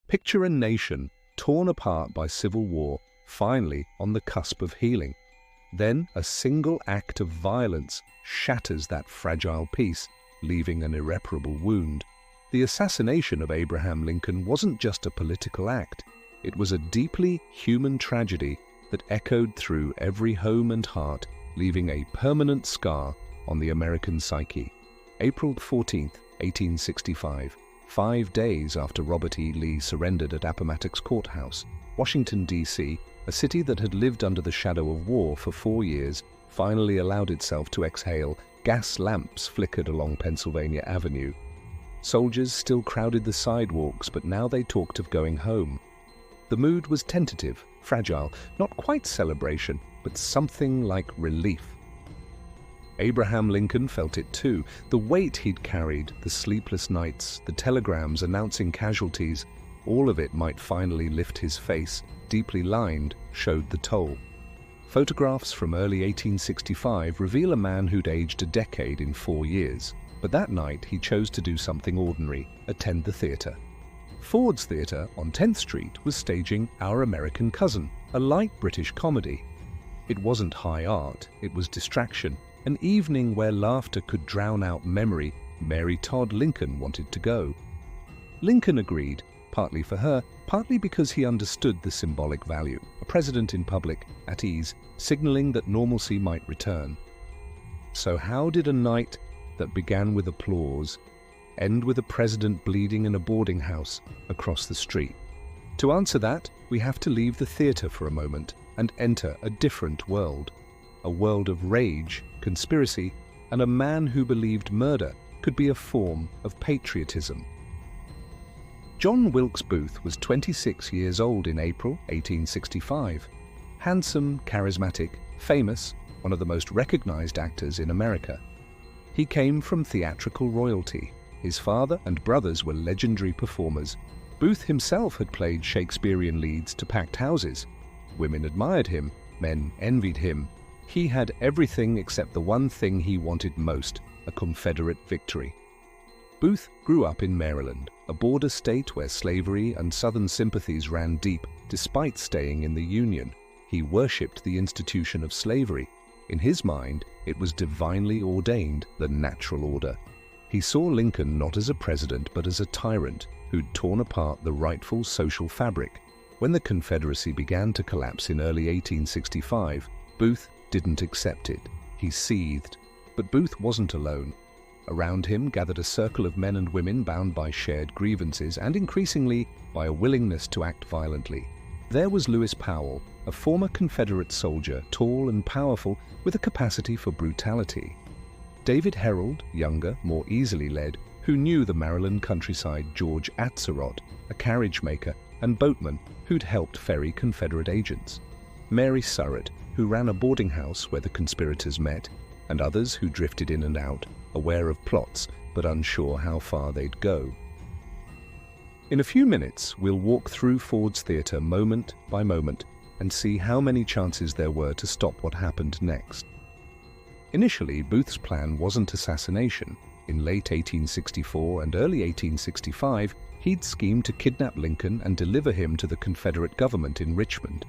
Picture a nation torn apart by civil war, finally on the cusp of healing. Then a single act of violence shatters that fragile peace, leaving an irreparable wound. The assassination of Abraham Lincoln wasn't just a political act. It was a deeply human tragedy that echoed through every home and heart, leaving a permanent scar on the American psyche. April 14, 1865, 5 days after Robert E. Lee surrendered at Appomattox Courthouse, Washington, D.C., a city that had lived under the shadow of war for 4 years, finally allowed itself to exhale. Gas lamps flickered along Pennsylvania Avenue. Soldiers still crowded the sidewalks, but now they talked of going home. The mood was tentative, fragile, not quite celebration, but something like relief. Abraham Lincoln felt it too. The weight he'd carried, the sleepless nights, the telegrams announcing casualties, all of it might finally lift his face, deeply lined, showed the toll. Photographs from early 1865 reveal a man who'd aged a decade in 4 years. But that night he chose to do something ordinary, attend the theatre. Ford's Theatre on 10th Street was staging Our American Cousin, a light British comedy. It wasn't high art, it was distraction, an evening where laughter could drown out memory. Mary Todd Lincoln wanted to go. Lincoln agreed, partly for her, partly because he understood the symbolic value. A president in public, at ease, signaling that normalcy might return. So how did a night that began with applause end with a president bleeding in a boarding house across the street? To answer that, we have to leave the theatre for a moment and enter a different world. A world of rage, conspiracy, and a man who believed murder could be a form of patriotism. John Wilkes Booth was 26 years old in April 1865. Handsome, charismatic, famous, one of the most recognized actors in America. He came from theatrical royalty. His father and brothers were legendary performers. Booth himself had played Shakespearean leads to packed houses. Women admired him, men envied him. He had everything except the one thing he wanted most, a Confederate victory. Booth grew up in Maryland, a border state where slavery and Southern sympathies ran deep, despite staying in the Union. He worshipped the institution of slavery. In his mind, it was divinely ordained, the natural order. He saw Lincoln not as a president, but as a tyrant who'd torn apart the rightful social fabric. When the Confederacy began to collapse in early 1865, Booth didn't accept it. He seethed. But Booth wasn't alone. Around him gathered a circle of men and women bound by shared grievances and increasingly by a willingness to act violently. There was Lewis Powell, a former Confederate soldier, tall and powerful, with a capacity for brutality. David Herold, younger, more easily led, who knew the Maryland countryside. George Atzerodt, a carriage maker and boatman who'd helped ferry Confederate agents. Mary Surratt, who ran a boarding house where the conspirators met, and others who drifted in and out, aware of plots but unsure how far they'd go. In a few minutes, we'll walk through Ford's Theatre moment by moment and see how many chances there were to stop what happened next. Initially, Booth's plan wasn't assassination. In late 1864 and early 1865, he'd schemed to kidnap Lincoln and deliver him to the Confederate government in Richmond.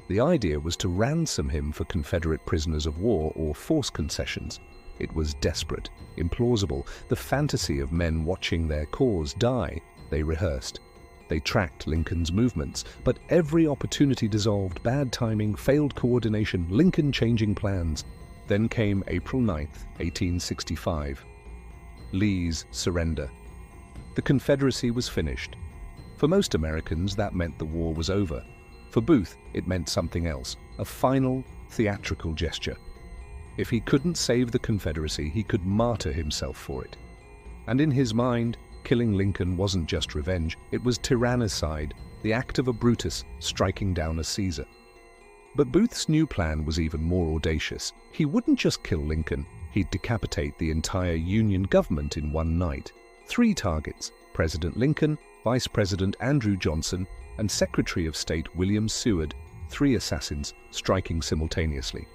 The idea was to ransom him for Confederate prisoners of war or force concessions. It was desperate, implausible, the fantasy of men watching their cause die. They rehearsed. They tracked Lincoln's movements, but every opportunity dissolved, bad timing, failed coordination, Lincoln changing plans. Then came April 9, 1865. Lee's surrender. The Confederacy was finished. For most Americans, that meant the war was over. For Booth, it meant something else, a final, theatrical gesture. If he couldn't save the Confederacy, he could martyr himself for it. And in his mind, killing Lincoln wasn't just revenge, it was tyrannicide, the act of a Brutus striking down a Caesar. But Booth's new plan was even more audacious. He wouldn't just kill Lincoln, he'd decapitate the entire Union government in one night. 3 targets, President Lincoln, Vice President Andrew Johnson, and Secretary of State William Seward, 3 assassins striking simultaneously.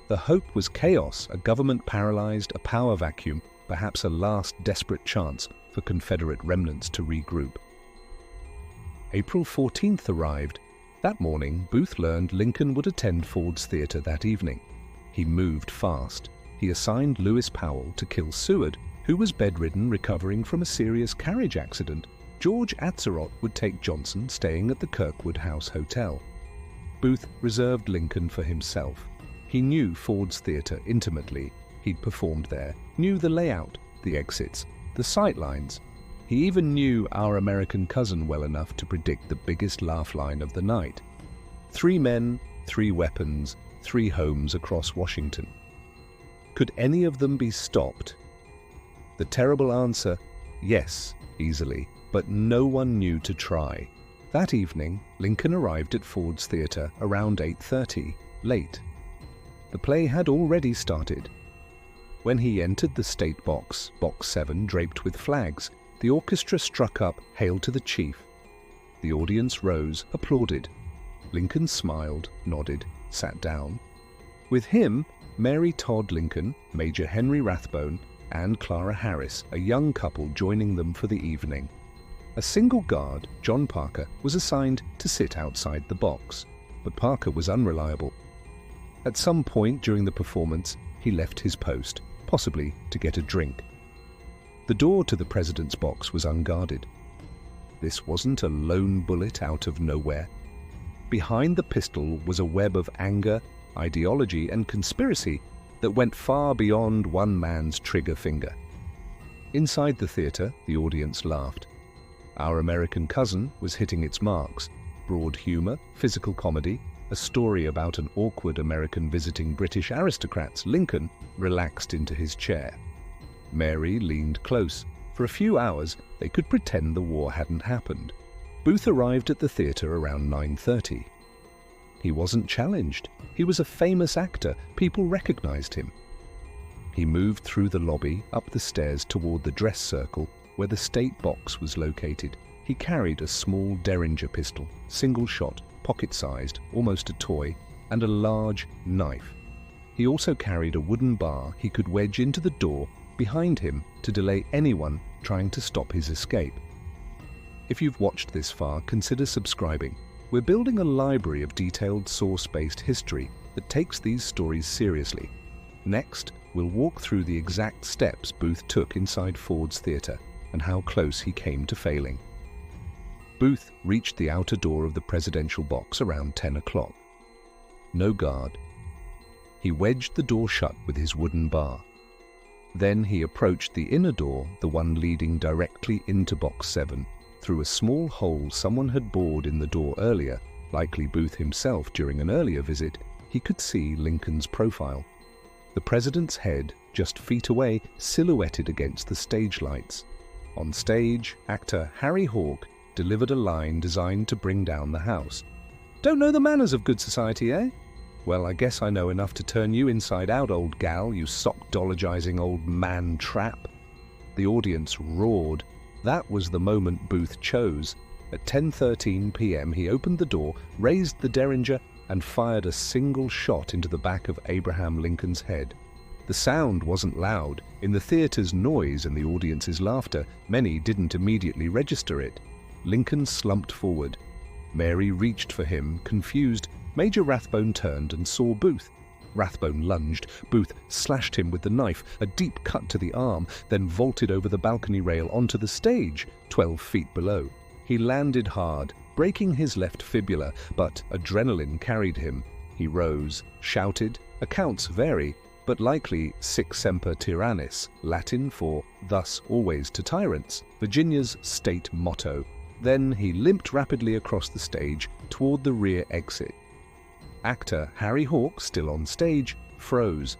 The hope was chaos, a government paralyzed, a power vacuum, perhaps a last desperate chance for Confederate remnants to regroup. April 14th arrived. That morning, Booth learned Lincoln would attend Ford's Theatre that evening. He moved fast. He assigned Lewis Powell to kill Seward, who was bedridden recovering from a serious carriage accident. George Atzerodt would take Johnson, staying at the Kirkwood House Hotel. Booth reserved Lincoln for himself. He knew Ford's Theatre intimately. He'd performed there, knew the layout, the exits, the sightlines. He even knew Our American Cousin well enough to predict the biggest laugh line of the night. 3 men, 3 weapons, 3 homes across Washington. Could any of them be stopped? The terrible answer, yes, easily, but no one knew to try. That evening, Lincoln arrived at Ford's Theatre around 8:30, late. The play had already started. When he entered the state box, Box 7 draped with flags, the orchestra struck up "Hail to the Chief." The audience rose, applauded. Lincoln smiled, nodded, sat down. With him, Mary Todd Lincoln, Major Henry Rathbone, and Clara Harris, a young couple joining them for the evening. A single guard, John Parker, was assigned to sit outside the box, but Parker was unreliable. At some point during the performance, he left his post, possibly to get a drink. The door to the president's box was unguarded. This wasn't a lone bullet out of nowhere. Behind the pistol was a web of anger, ideology, and conspiracy that went far beyond one man's trigger finger. Inside the theatre, the audience laughed. Our American Cousin was hitting its marks. Broad humour, physical comedy, a story about an awkward American visiting British aristocrats. Lincoln relaxed into his chair. Mary leaned close. For a few hours, they could pretend the war hadn't happened. Booth arrived at the theatre around 9:30. He wasn't challenged. He was a famous actor. People recognized him. He moved through the lobby, up the stairs toward the dress circle where the state box was located. He carried a small Derringer pistol, single shot, pocket-sized, almost a toy, and a large knife. He also carried a wooden bar he could wedge into the door behind him to delay anyone trying to stop his escape. If you've watched this far, consider subscribing. We're building a library of detailed source-based history that takes these stories seriously. Next, we'll walk through the exact steps Booth took inside Ford's Theatre and how close he came to failing. Booth reached the outer door of the presidential box around 10 o'clock. No guard. He wedged the door shut with his wooden bar. Then he approached the inner door, the one leading directly into Box 7. Through a small hole someone had bored in the door earlier, likely Booth himself during an earlier visit, he could see Lincoln's profile. The president's head, just feet away, silhouetted against the stage lights. On stage, actor Harry Hawke delivered a line designed to bring down the house. "Don't know the manners of good society, eh? Well, I guess I know enough to turn you inside out, old gal, you sock-dologizing old man-trap." The audience roared. That was the moment Booth chose. At 10:13 p.m. he opened the door, raised the Derringer, and fired a single shot into the back of Abraham Lincoln's head. The sound wasn't loud. In the theater's noise and the audience's laughter, many didn't immediately register it. Lincoln slumped forward. Mary reached for him, confused. Major Rathbone turned and saw Booth. Rathbone lunged. Booth slashed him with the knife, a deep cut to the arm, then vaulted over the balcony rail onto the stage, 12 feet below. He landed hard, breaking his left fibula, but adrenaline carried him. He rose, shouted. Accounts vary, but likely Sic Semper Tyrannis, Latin for "thus always to tyrants," Virginia's state motto. Then he limped rapidly across the stage toward the rear exit. Actor Harry Hawke, still on stage, froze.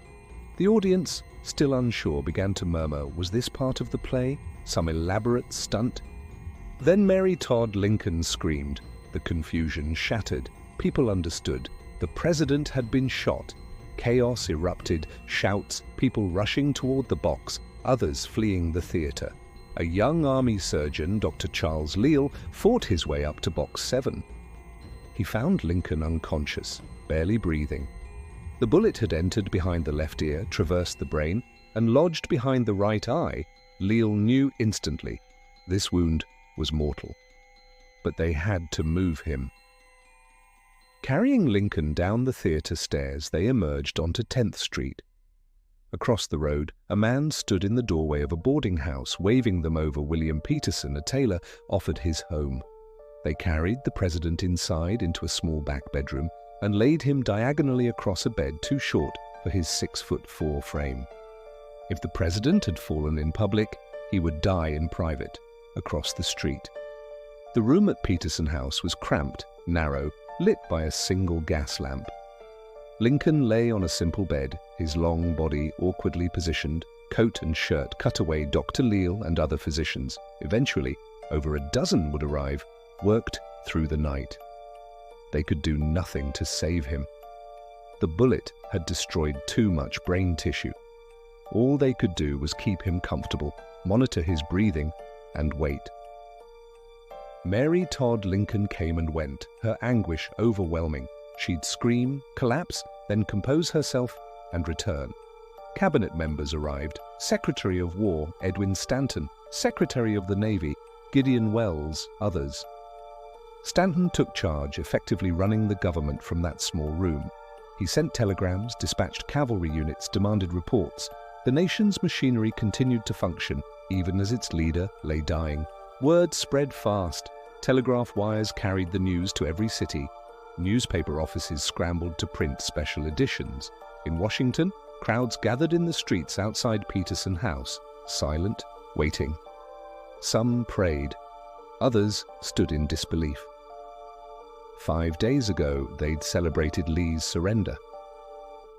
The audience, still unsure, began to murmur, was this part of the play? Some elaborate stunt? Then Mary Todd Lincoln screamed. The confusion shattered. People understood. The president had been shot. Chaos erupted, shouts, people rushing toward the box, others fleeing the theater. A young army surgeon, Dr. Charles Leal, fought his way up to Box 7. He found Lincoln unconscious, barely breathing. The bullet had entered behind the left ear, traversed the brain, and lodged behind the right eye. Leal knew instantly this wound was mortal. but they had to move him. Carrying Lincoln down the theater stairs, they emerged onto 10th Street. Across the road, a man stood in the doorway of a boarding house, waving them over. William Petersen, a tailor, offered his home. They carried the president inside into a small back bedroom and laid him diagonally across a bed too short for his 6'4" frame. If the president had fallen in public, he would die in private, across the street. The room at Petersen House was cramped, narrow, lit by a single gas lamp. Lincoln lay on a simple bed, his long body awkwardly positioned, coat and shirt cut away. Dr. Leal and other physicians, eventually over a dozen would arrive, worked through the night. They could do nothing to save him. The bullet had destroyed too much brain tissue. All they could do was keep him comfortable, monitor his breathing, and wait. Mary Todd Lincoln came and went, her anguish overwhelming. She'd scream, collapse, then compose herself and return. Cabinet members arrived: Secretary of War Edwin Stanton, Secretary of the Navy Gideon Welles, others. Stanton took charge, effectively running the government from that small room. He sent telegrams, dispatched cavalry units, demanded reports. The nation's machinery continued to function, even as its leader lay dying. Word spread fast. Telegraph wires carried the news to every city. Newspaper offices scrambled to print special editions. In Washington, crowds gathered in the streets outside Petersen House, silent, waiting. Some prayed. Others stood in disbelief. 5 days ago, they'd celebrated Lee's surrender.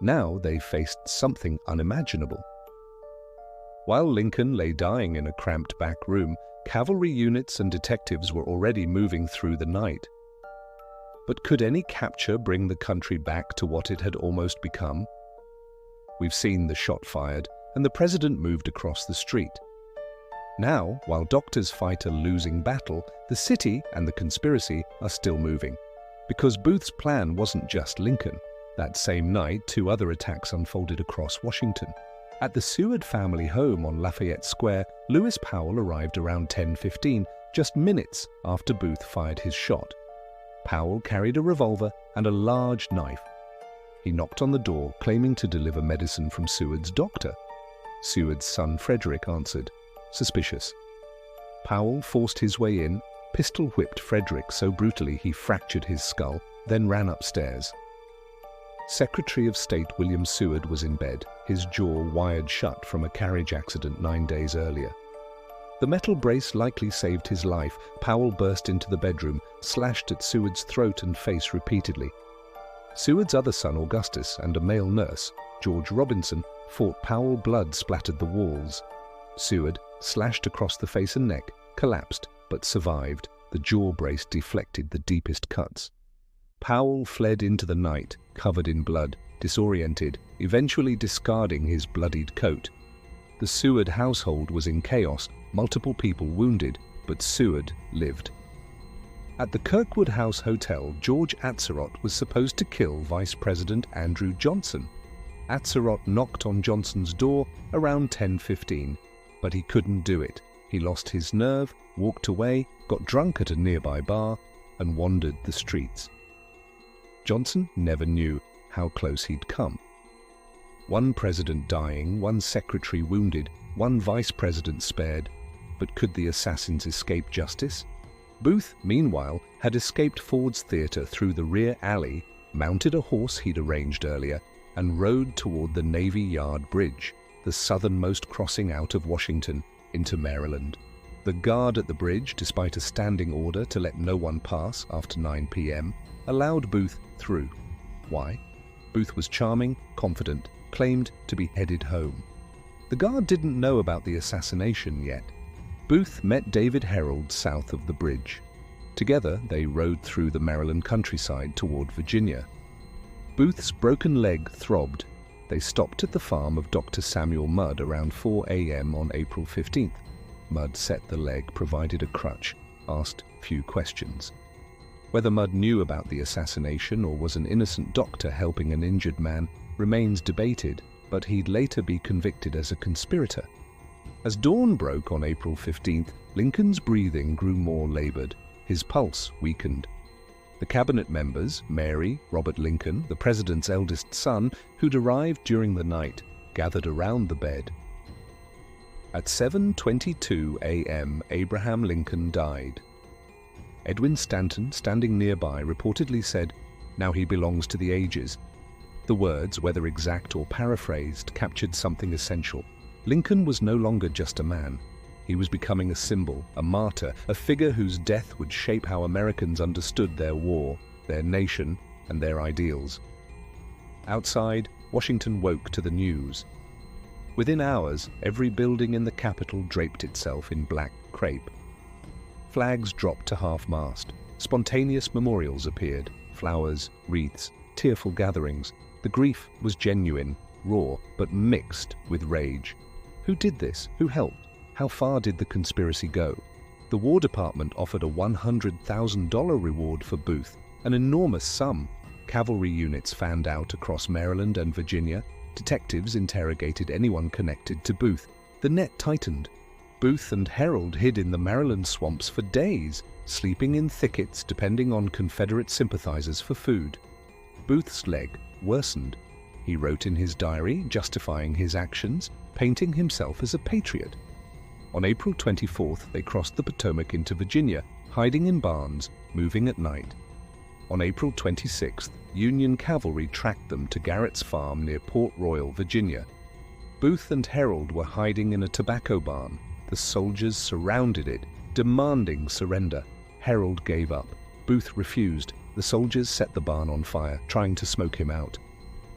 Now they faced something unimaginable. While Lincoln lay dying in a cramped back room, cavalry units and detectives were already moving through the night. But could any capture bring the country back to what it had almost become? We've seen the shot fired, and the president moved across the street. Now, while doctors fight a losing battle, the city and the conspiracy are still moving. Because Booth's plan wasn't just Lincoln. That same night, 2 other attacks unfolded across Washington. At the Seward family home on Lafayette Square, Lewis Powell arrived around 10:15, just minutes after Booth fired his shot. Powell carried a revolver and a large knife. He knocked on the door, claiming to deliver medicine from Seward's doctor. Seward's son Frederick answered, suspicious. Powell forced his way in, pistol-whipped Frederick so brutally he fractured his skull, then ran upstairs. Secretary of State William Seward was in bed, his jaw wired shut from a carriage accident 9 days earlier. The metal brace likely saved his life. Powell burst into the bedroom, slashed at Seward's throat and face repeatedly. Seward's other son Augustus and a male nurse, George Robinson, fought Powell. Blood splattered the walls. Seward, slashed across the face and neck, collapsed but survived. The jaw brace deflected the deepest cuts. Powell fled into the night, covered in blood, disoriented, eventually discarding his bloodied coat. The Seward household was in chaos, multiple people wounded, but Seward lived. At the Kirkwood House Hotel, George Atzerodt was supposed to kill Vice President Andrew Johnson. Atzerodt knocked on Johnson's door around 10:15, but he couldn't do it. He lost his nerve, walked away, got drunk at a nearby bar, and wandered the streets. Johnson never knew how close he'd come. One president dying, one secretary wounded, one vice president spared. But could the assassins escape justice? Booth, meanwhile, had escaped Ford's Theater through the rear alley, mounted a horse he'd arranged earlier, and rode toward the Navy Yard Bridge, the southernmost crossing out of Washington into Maryland. The guard at the bridge, despite a standing order to let no one pass after 9 p.m., allowed Booth through. Why? Booth was charming, confident, claimed to be headed home. The guard didn't know about the assassination yet. Booth met David Herold south of the bridge. Together, they rode through the Maryland countryside toward Virginia. Booth's broken leg throbbed. They stopped at the farm of Dr. Samuel Mudd around 4 a.m. on April 15th. Mudd set the leg, provided a crutch, asked few questions. Whether Mudd knew about the assassination or was an innocent doctor helping an injured man remains debated, but he'd later be convicted as a conspirator. As dawn broke on April 15th, Lincoln's breathing grew more labored. his pulse weakened. The cabinet members, Mary, Robert Lincoln, the president's eldest son, who'd arrived during the night, gathered around the bed. At 7:22 a.m., Abraham Lincoln died. Edwin Stanton, standing nearby, reportedly said, "Now he belongs to the ages." The words, whether exact or paraphrased, captured something essential. Lincoln was no longer just a man. He was becoming a symbol, a martyr, a figure whose death would shape how Americans understood their war, their nation, and their ideals. Outside, Washington woke to the news. Within hours, every building in the capital draped itself in black crepe. Flags dropped to half-mast. Spontaneous memorials appeared, flowers, wreaths, tearful gatherings. The grief was genuine, raw, but mixed with rage. Who did this? Who helped? How far did the conspiracy go? The War Department offered a $100,000 reward for Booth, an enormous sum. Cavalry units fanned out across Maryland and Virginia. Detectives interrogated anyone connected to Booth. The net tightened. Booth and Herold hid in the Maryland swamps for days, sleeping in thickets depending on Confederate sympathizers for food. Booth's leg worsened. He wrote in his diary, justifying his actions, painting himself as a patriot. On April 24th, they crossed the Potomac into Virginia, hiding in barns, moving at night. On April 26th, Union cavalry tracked them to Garrett's farm near Port Royal, Virginia. Booth and Herold were hiding in a tobacco barn. The soldiers surrounded it, demanding surrender. Herold gave up. Booth refused. The soldiers set the barn on fire, trying to smoke him out.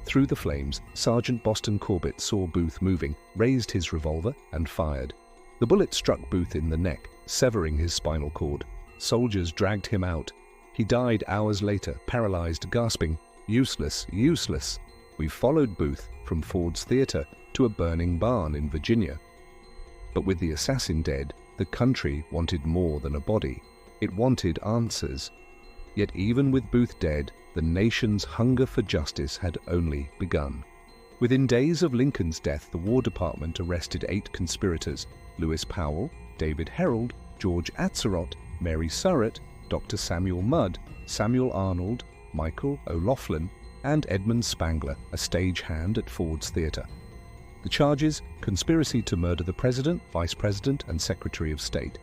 Through the flames, Sergeant Boston Corbett saw Booth moving, raised his revolver, and fired. The bullet struck Booth in the neck, severing his spinal cord. Soldiers dragged him out. He died hours later, paralyzed, gasping, "Useless, useless." We followed Booth from Ford's Theater to a burning barn in Virginia. But with the assassin dead, the country wanted more than a body. It wanted answers. Yet even with Booth dead, the nation's hunger for justice had only begun. Within days of Lincoln's death, the War Department arrested 8 conspirators: Lewis Powell, David Herold, George Atzerodt, Mary Surratt, Dr. Samuel Mudd, Samuel Arnold, Michael O'Loughlin, and Edmund Spangler, a stagehand at Ford's Theater. The charges: conspiracy to murder the President, Vice President, and Secretary of State.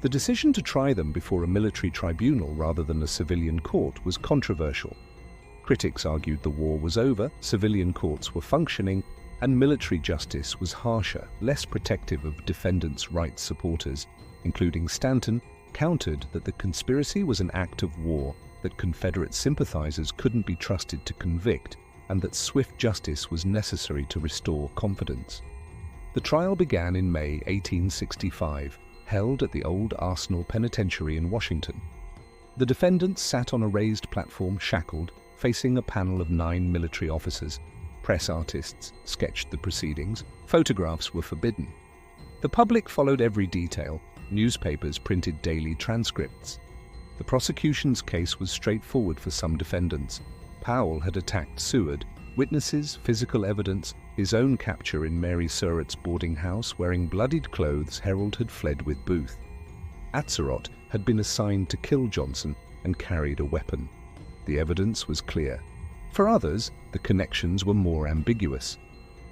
The decision to try them before a military tribunal rather than a civilian court was controversial. Critics argued the war was over, civilian courts were functioning, and military justice was harsher, less protective of defendants' rights supporters, including Stanton, countered that the conspiracy was an act of war, that Confederate sympathizers couldn't be trusted to convict, and that swift justice was necessary to restore confidence. The trial began in May 1865, held at the old Arsenal Penitentiary in Washington. The defendants sat on a raised platform, shackled, facing a panel of 9 military officers. Press artists sketched the proceedings. Photographs were forbidden. The public followed every detail. Newspapers printed daily transcripts. The prosecution's case was straightforward for some defendants. Powell had attacked Seward. Witnesses, physical evidence, his own capture in Mary Surratt's boarding house wearing bloodied clothes. Herold had fled with Booth. Atzerodt had been assigned to kill Johnson and carried a weapon. The evidence was clear. For others, the connections were more ambiguous.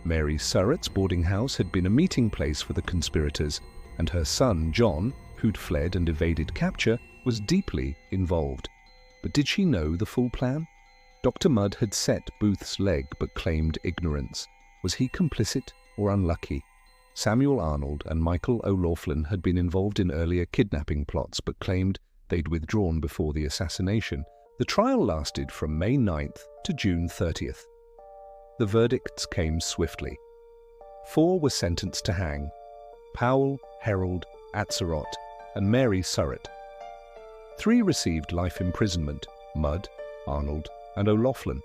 Mary Surratt's boarding house had been a meeting place for the conspirators, and her son, John, who'd fled and evaded capture, was deeply involved. But did she know the full plan? Dr. Mudd had set Booth's leg but claimed ignorance. Was he complicit or unlucky? Samuel Arnold and Michael O'Loughlin had been involved in earlier kidnapping plots but claimed they'd withdrawn before the assassination. The trial lasted from May 9th to June 30th. The verdicts came swiftly. 4 were sentenced to hang: Powell, Herold, Atzerodt, and Mary Surratt. 3 received life imprisonment: Mudd, Arnold, and O'Loughlin.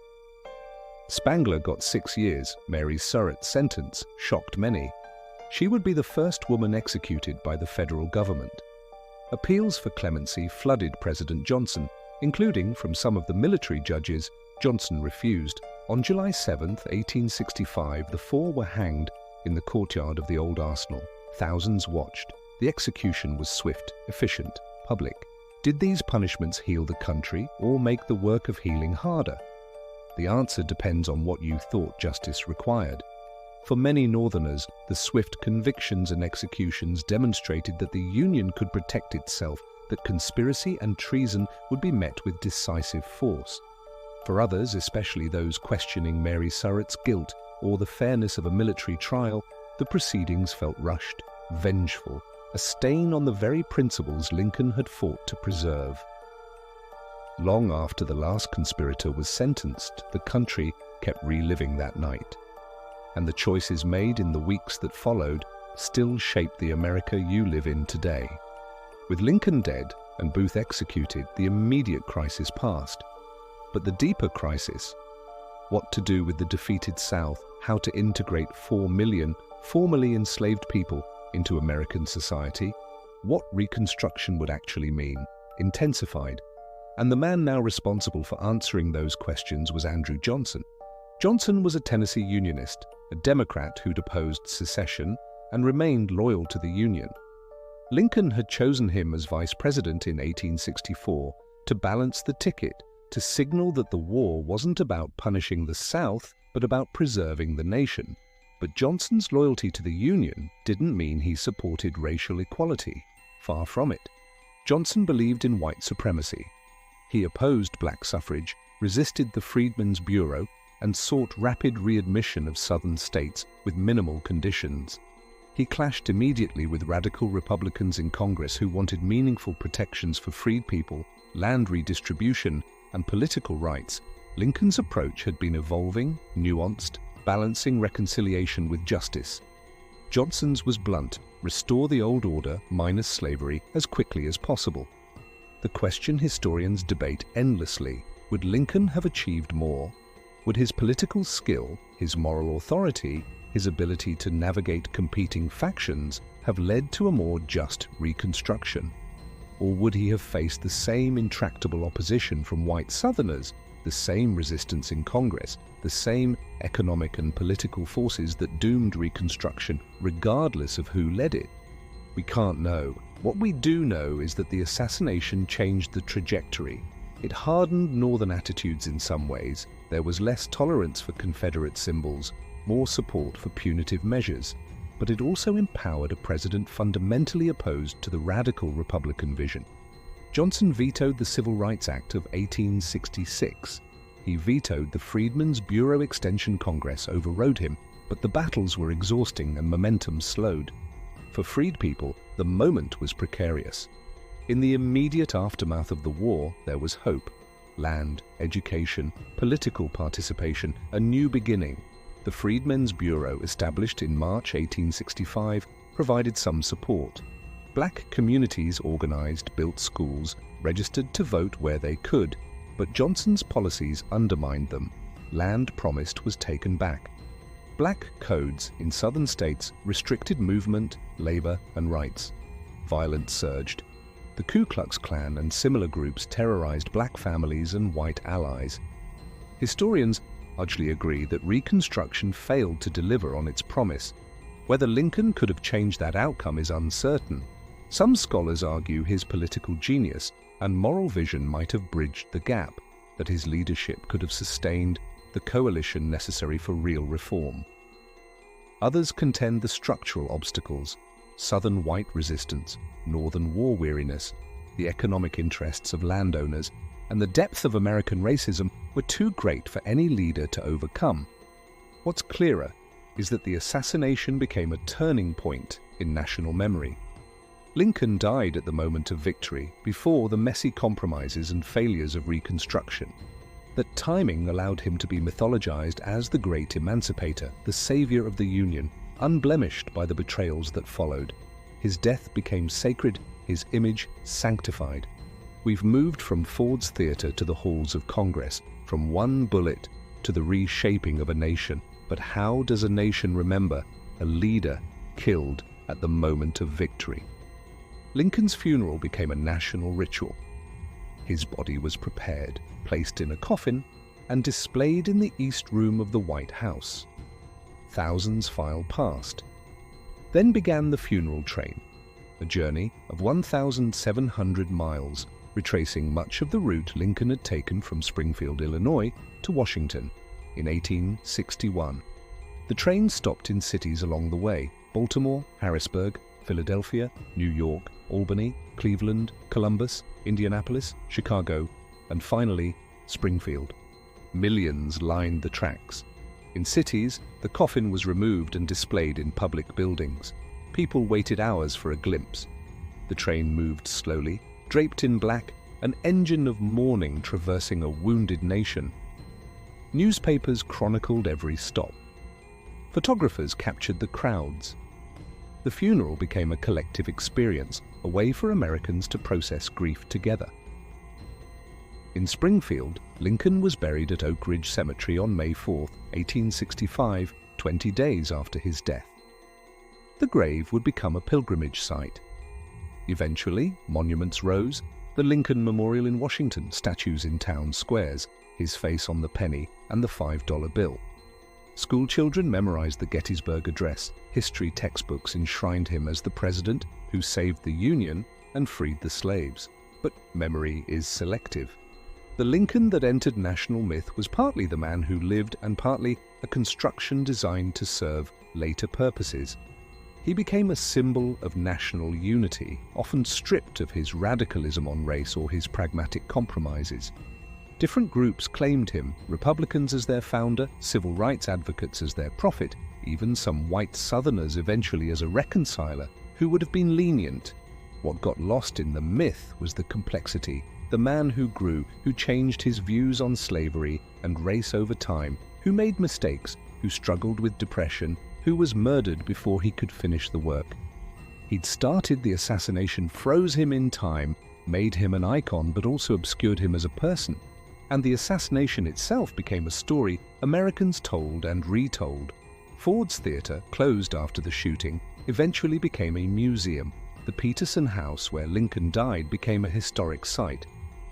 Spangler got 6 years. Mary Surratt's sentence shocked many. She would be the first woman executed by the federal government. Appeals for clemency flooded President Johnson, including from some of the military judges. Johnson refused. On July 7, 1865, the 4 were hanged in the courtyard of the old Arsenal. Thousands watched. The execution was swift, efficient, public. Did these punishments heal the country or make the work of healing harder? The answer depends on what you thought justice required. For many Northerners, the swift convictions and executions demonstrated that the Union could protect itself, that conspiracy and treason would be met with decisive force. For others, especially those questioning Mary Surratt's guilt or the fairness of a military trial, the proceedings felt rushed, vengeful, a stain on the very principles Lincoln had fought to preserve. Long after the last conspirator was sentenced, the country kept reliving that night. And the choices made in the weeks that followed still shape the America you live in today. With Lincoln dead and Booth executed, the immediate crisis passed. But the deeper crisis, what to do with the defeated South, how to integrate 4 million formerly enslaved people into American society, what Reconstruction would actually mean, intensified. And the man now responsible for answering those questions was Andrew Johnson. Johnson was a Tennessee Unionist, a Democrat who'd opposed secession and remained loyal to the Union. Lincoln had chosen him as vice president in 1864 to balance the ticket, to signal that the war wasn't about punishing the South, but about preserving the nation. But Johnson's loyalty to the Union didn't mean he supported racial equality. Far from it. Johnson believed in white supremacy. He opposed black suffrage, resisted the Freedmen's Bureau, and sought rapid readmission of Southern states with minimal conditions. He clashed immediately with radical Republicans in Congress who wanted meaningful protections for freed people, land redistribution, and political rights. Lincoln's approach had been evolving, nuanced, balancing reconciliation with justice. Johnson's was blunt: restore the old order minus slavery as quickly as possible. The question historians debate endlessly: would Lincoln have achieved more? Would his political skill, his moral authority, his ability to navigate competing factions have led to a more just Reconstruction? Or would he have faced the same intractable opposition from white Southerners, the same resistance in Congress, the same economic and political forces that doomed Reconstruction, regardless of who led it? We can't know. What we do know is that the assassination changed the trajectory. It hardened Northern attitudes in some ways. There was less tolerance for Confederate symbols, more support for punitive measures. But it also empowered a president fundamentally opposed to the radical Republican vision. Johnson vetoed the Civil Rights Act of 1866. He vetoed the Freedmen's Bureau Extension Congress overrode him, but the battles were exhausting and momentum slowed. For freed people, the moment was precarious. In the immediate aftermath of the war, there was hope. Land, education, political participation, a new beginning. The Freedmen's Bureau, established in March 1865, provided some support. Black communities organized, built schools, registered to vote where they could, but Johnson's policies undermined them. Land promised was taken back. Black codes in southern states restricted movement, labor, and rights. Violence surged. The Ku Klux Klan and similar groups terrorized black families and white allies. Historians largely agree that Reconstruction failed to deliver on its promise. Whether Lincoln could have changed that outcome is uncertain. Some scholars argue his political genius and moral vision might have bridged the gap, that his leadership could have sustained the coalition necessary for real reform. Others contend the structural obstacles: Southern white resistance, Northern war weariness, the economic interests of landowners, and the depth of American racism were too great for any leader to overcome. What's clearer is that the assassination became a turning point in national memory. Lincoln died at the moment of victory, before the messy compromises and failures of Reconstruction. That timing allowed him to be mythologized as the great emancipator, the savior of the Union, unblemished by the betrayals that followed. His death became sacred, his image sanctified. We've moved from Ford's Theater to the halls of Congress, from one bullet to the reshaping of a nation. But how does a nation remember a leader killed at the moment of victory? Lincoln's funeral became a national ritual. His body was prepared, placed in a coffin, and displayed in the East Room of the White House. Thousands filed past. Then began the funeral train, a journey of 1,700 miles, retracing much of the route Lincoln had taken from Springfield, Illinois, to Washington in 1861. The train stopped in cities along the way: Baltimore, Harrisburg, Philadelphia, New York, Albany, Cleveland, Columbus, Indianapolis, Chicago, and finally, Springfield. Millions lined the tracks. In cities, the coffin was removed and displayed in public buildings. People waited hours for a glimpse. The train moved slowly, draped in black, an engine of mourning traversing a wounded nation. Newspapers chronicled every stop. Photographers captured the crowds. The funeral became a collective experience, a way for Americans to process grief together. In Springfield, Lincoln was buried at Oak Ridge Cemetery on May 4, 1865, 20 days after his death. The grave would become a pilgrimage site. Eventually, monuments rose: the Lincoln Memorial in Washington, statues in town squares, his face on the penny and the $5 bill. Schoolchildren memorized the Gettysburg Address. History textbooks enshrined him as the president who saved the Union and freed the slaves. But memory is selective. The Lincoln that entered national myth was partly the man who lived and partly a construction designed to serve later purposes. He became a symbol of national unity, often stripped of his radicalism on race or his pragmatic compromises. Different groups claimed him: Republicans as their founder, civil rights advocates as their prophet, even some white Southerners eventually as a reconciler who would have been lenient. What got lost in the myth was the complexity: the man who grew, who changed his views on slavery and race over time, who made mistakes, who struggled with depression, who was murdered before he could finish the work. He'd started the assassination, froze him in time, made him an icon, but also obscured him as a person. And the assassination itself became a story Americans told and retold. Ford's Theater, closed after the shooting, eventually became a museum. The Petersen House, where Lincoln died, became a historic site.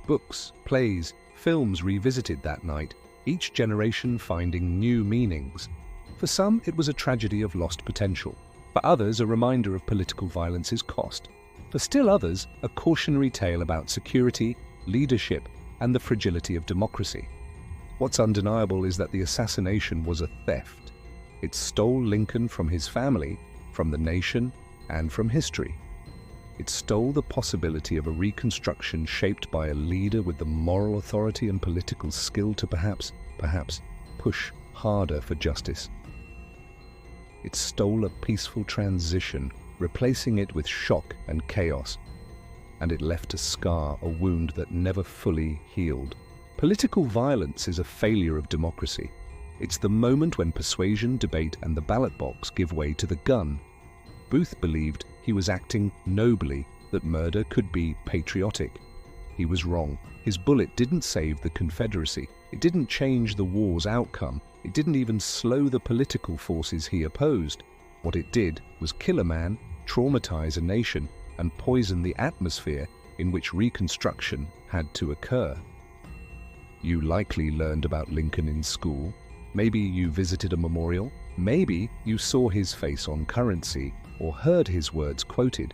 Books, plays, films revisited that night, each generation finding new meanings. For some, it was a tragedy of lost potential. For others, a reminder of political violence's cost. For still others, a cautionary tale about security, leadership, and the fragility of democracy. What's undeniable is that the assassination was a theft. It stole Lincoln from his family, from the nation, and from history. It stole the possibility of a Reconstruction shaped by a leader with the moral authority and political skill to perhaps push harder for justice. It stole a peaceful transition, replacing it with shock and chaos. And it left a scar, a wound that never fully healed. Political violence is a failure of democracy. It's the moment when persuasion, debate, and the ballot box give way to the gun. Booth believed he was acting nobly, that murder could be patriotic. He was wrong. His bullet didn't save the Confederacy. It didn't change the war's outcome. It didn't even slow the political forces he opposed. What it did was kill a man, traumatize a nation, and poison the atmosphere in which Reconstruction had to occur. You likely learned about Lincoln in school. Maybe you visited a memorial. Maybe you saw his face on currency or heard his words quoted.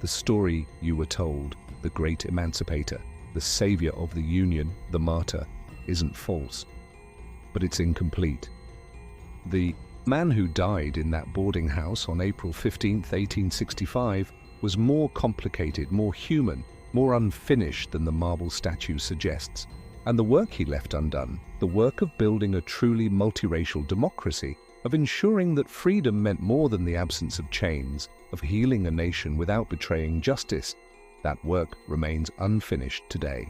The story you were told, the great emancipator, the savior of the Union, the martyr, isn't false, but it's incomplete. The man who died in that boarding house on April 15, 1865, was more complicated, more human, more unfinished than the marble statue suggests. And the work he left undone, the work of building a truly multiracial democracy, of ensuring that freedom meant more than the absence of chains, of healing a nation without betraying justice, that work remains unfinished today.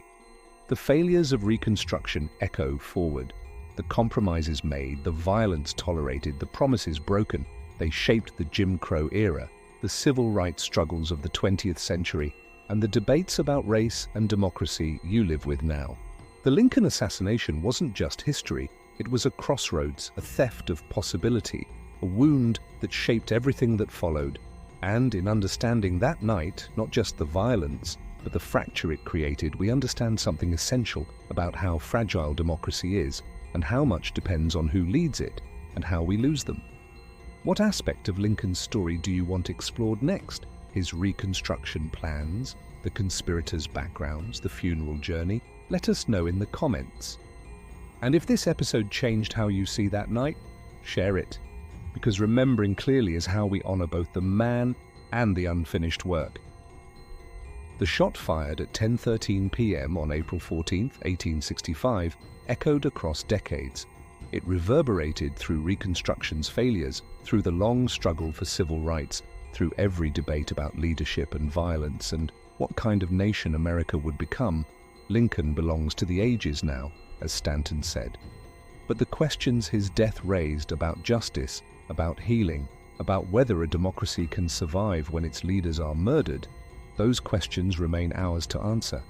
The failures of Reconstruction echo forward. The compromises made, the violence tolerated, the promises broken, they shaped the Jim Crow era, the civil rights struggles of the 20th century, and the debates about race and democracy you live with now. The Lincoln assassination wasn't just history. It was a crossroads, a theft of possibility, a wound that shaped everything that followed. And in understanding that night, not just the violence, but the fracture it created, we understand something essential about how fragile democracy is, and how much depends on who leads it, and how we lose them. What aspect of Lincoln's story do you want explored next? His Reconstruction plans, the conspirators' backgrounds, the funeral journey? Let us know in the comments. And if this episode changed how you see that night, share it. Because remembering clearly is how we honor both the man and the unfinished work. The shot fired at 10:13 p.m. on April 14, 1865, echoed across decades. It reverberated through Reconstruction's failures, through the long struggle for civil rights, through every debate about leadership and violence and what kind of nation America would become. Lincoln belongs to the ages now, as Stanton said. But the questions his death raised about justice, about healing, about whether a democracy can survive when its leaders are murdered, those questions remain ours to answer.